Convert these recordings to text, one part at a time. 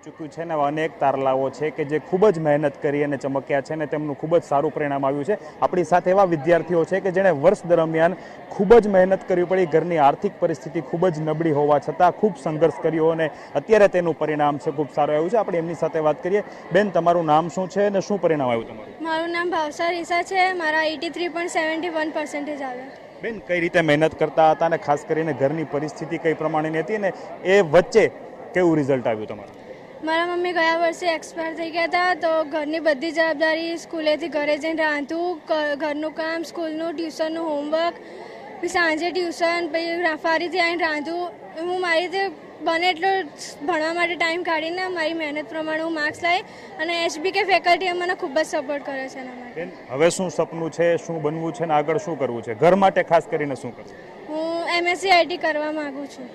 ચૂક્યું છે ને અનેક તારલાઓ છે કે જે ખૂબ જ મહેનત કરી અને ચમક્યા છે ને તેમનું ખૂબ જ સારું પરિણામ આવ્યું છે। આપણી સાથે એવા વિદ્યાર્થીઓ છે કે જેણે વર્ષ દરમિયાન ખૂબ જ મહેનત કરવી પડી, ઘરની આર્થિક પરિસ્થિતિ ખૂબ જ નબળી હોવા છતાં ખૂબ સંઘર્ષ કર્યો અને અત્યારે તેનું પરિણામ છે ખૂબ સારું આવ્યું છે। આપણે એમની સાથે વાત કરીએ। બેન, તમારું નામ શું છે અને શું પરિણામ આવ્યું તમારું? મારું નામ ભાવસા રીસા છે। મારા 83.71% આવ્યા। બેન, કઈ રીતે મહેનત કરતા હતા અને ખાસ કરીને ઘરની પરિસ્થિતિ કઈ પ્રમાણેની હતી ને એ વચ્ચે કેવું રિઝલ્ટ આવ્યું તમારું? મારા મમ્મી ગયા વર્ષે એક્સપાયર થઈ ગયા હતા, તો ઘરની બધી જવાબદારી સ્કૂલેથી ઘરે જઈને રાંધવું, ઘરનું કામ, સ્કૂલનું, ટ્યુશનનું હોમવર્ક, પછી સાંજે ટ્યુશન, પછી ફરીથી આવીને રાંધવું। હું મારી રીતે બને એટલો ભણવા માટે ટાઈમ કાઢીને મારી મહેનત પ્રમાણે હું માર્ક્સ લાવી અને HBK ફેકલ્ટીએ મને ખૂબ જ સપોર્ટ કર્યો છે એના માટે। બેન, હવે શું સપનું છે, શું બનવું છે ને આગળ શું કરવું છે? ઘર માટે ખાસ કરીને શું કરવું? હું MSc IT કરવા માગું છું।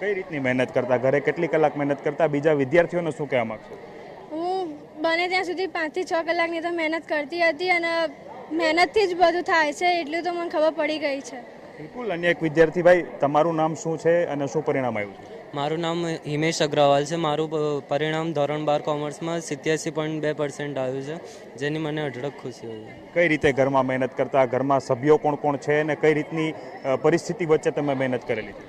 કઈ રીતની મહેનત કરતા, ઘરે કેટલી કલાક મહેનત કરતા, બીજા વિદ્યાર્થીઓને શું કહેવા માંગશો? હું બને ત્યાં સુધી 5 થી 6 કલાકની તો મહેનત કરતી હતી અને મહેનતથી જ બધું થાય છે એટલું તો મને ખબર પડી ગઈ છે। બિલકુલ। અન્ય એક વિદ્યાર્થી ભાઈ, તમારું નામ શું છે અને શું પરિણામ આવ્યું છે? મારું નામ હિમેશ અગ્રવાલ છે। મારું પરિણામ ધોરણ 12 કોમર્સમાં 87.2% આવ્યું છે, જેની મને અઢળક ખુશી હોય છે। કઈ રીતે ઘરમાં મહેનત કરતા, ઘરમાં સભ્યો કોણ કોણ છે અને કઈ રીતની પરિસ્થિતિ વચ્ચે તમે મહેનત કરેલી?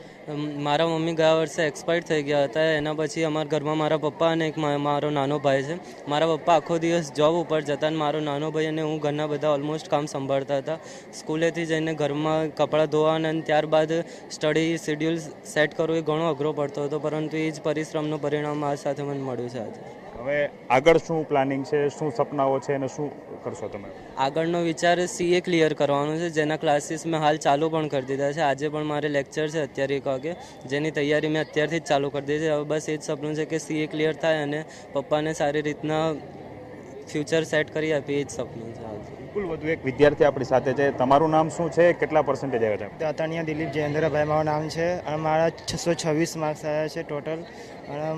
મારા મમ્મી ગયા વર્ષે એક્સપાયર થઈ ગયા હતા। એના પછી અમારા ઘરમાં મારા પપ્પા અને એક મારો નાનો ભાઈ છે। મારા પપ્પા આખો દિવસ જોબ ઉપર જતા અને મારો નાનો ભાઈ અને હું ઘરના બધા ઓલમોસ્ટ કામ સંભાળતા હતા। સ્કૂલેથી જઈને ઘરમાં કપડાં ધોવાના અને ત્યારબાદ સ્ટડી શેડ્યુલ સેટ કરવું એ ઘણો અઘરો પડતો હતો, પરંતુ એ જ પરિશ્રમનું પરિણામ આ સાથે મને મળ્યું છે આજે। હવે આગળ શું પ્લાનિંગ છે, શું સપનાઓ છે અને શું કરશો તમે? આગળનો વિચાર CA ક્લિયર કરવાનો છે, જેના ક્લાસીસ મેં હાલ ચાલુ પણ કરી દીધા છે। આજે પણ મારે લેક્ચર છે અત્યારે 1 વાગે, જેની તૈયારી મેં અત્યારથી જ ચાલુ કરી દીધી છે। હવે બસ એ જ સપનું છે કે CA ક્લિયર થાય અને પપ્પાને સારી રીતના ફ્યુચર સેટ કરી આપીએ, એ જ સપનું છે આજે। બિલકુલ। વધુ એક વિદ્યાર્થી આપણી સાથે છે। તમારું નામ શું છે, કેટલા પર્સન્ટેજ આવ્યા છે? દાતાણીયા દિલીપ જયેન્દ્રભાઈ મારું નામ છે અને મારા 626 માર્ક્સ આવ્યા છે ટોટલ અને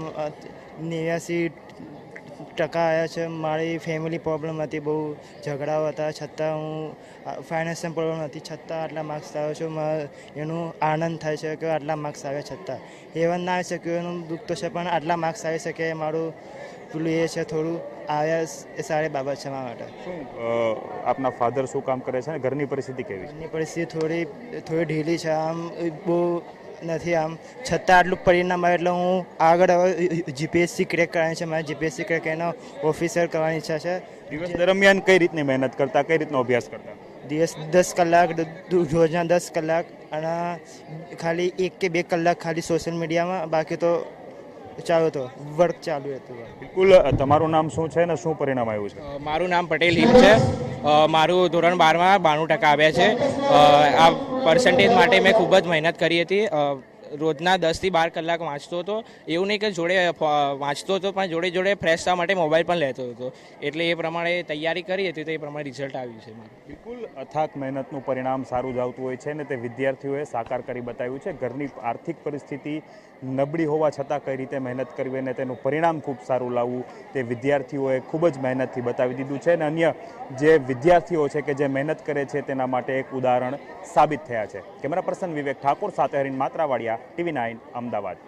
89% આવ્યા છે। મારી ફેમિલી પ્રોબ્લેમ હતી, બહુ ઝઘડાઓ હતા, છતાં હું ફાઇનાન્શિયલ પ્રોબ્લેમ હતી છતાં આટલા માર્ક્સ આવ્યો છું। એનું આનંદ થાય છે કે આટલા માર્ક્સ આવ્યા છતાં એવા ના આવી શક્યું એનું દુઃખ તો છે, પણ આટલા માર્ક્સ આવી શકે એ મારું પેલું એ છે, થોડું આવ્યા એ સારી બાબત છે મારા માટે। શું આપના ફાધર શું કામ કરે છે અને ઘરની પરિસ્થિતિ કેવી છે? ઘરની પરિસ્થિતિ થોડી ઢીલી છે, આમ બહુ નથી, આમ છતાં આટલું પરિણામ આવે એટલે હું આગળ હવે GPSC ક્રેક કરવાની છે। મારે GPSC ક્રેક એનો ઓફિસર કરવાની ઈચ્છા છે। દિવસ દરમિયાન કઈ રીતની મહેનત કરતા, કઈ રીતનો અભ્યાસ કરતા? દિવસ 10 કલાક, રોજના 10 કલાક અને ખાલી 1 કે 2 કલાક ખાલી સોશિયલ મીડિયામાં, બાકી તો ચાલુ તો વર્ક ચાલુ હતું। બિલકુલ। તમારું નામ શું છે અને શું પરિણામ આવ્યું છે? મારું નામ પટેલ હિમ છે। મારું ધોરણ 12માં 92% આવ્યા છે। આ પર્સન્ટેજ માટે મેં ખૂબ જ મહેનત કરી હતી। રોજના 10 થી 12 કલાક વાંચતો હતો। એવું નહીં કે જોડે વાંચતો હતો, પણ જોડે જોડે ફ્રેશ થવા માટે મોબાઈલ પણ લેતો હતો, એટલે એ પ્રમાણે તૈયારી કરી હતી, તો એ પ્રમાણે રિઝલ્ટ આવ્યું છે મારું। બિલકુલ। અથાક મહેનતનું પરિણામ સારું જ આવતું હોય છે ને તે વિદ્યાર્થીઓએ સાકાર કરી બતાવ્યું છે। ઘરની આર્થિક પરિસ્થિતિ નબળી હોવા છતાં કઈ રીતે મહેનત કરવી અને તેનું પરિણામ ખૂબ સારું લાવવું તે વિદ્યાર્થીઓએ ખૂબ જ મહેનતથી બતાવી દીધું છે અને અન્ય જે વિદ્યાર્થીઓ છે કે જે મહેનત કરે છે તેના માટે એક ઉદાહરણ સાબિત થયા છે। કેમેરા પર્સન વિવેક ઠાકોર સાથે હરીન માત્રાવાડિયા, TV9 અમદાવાદ।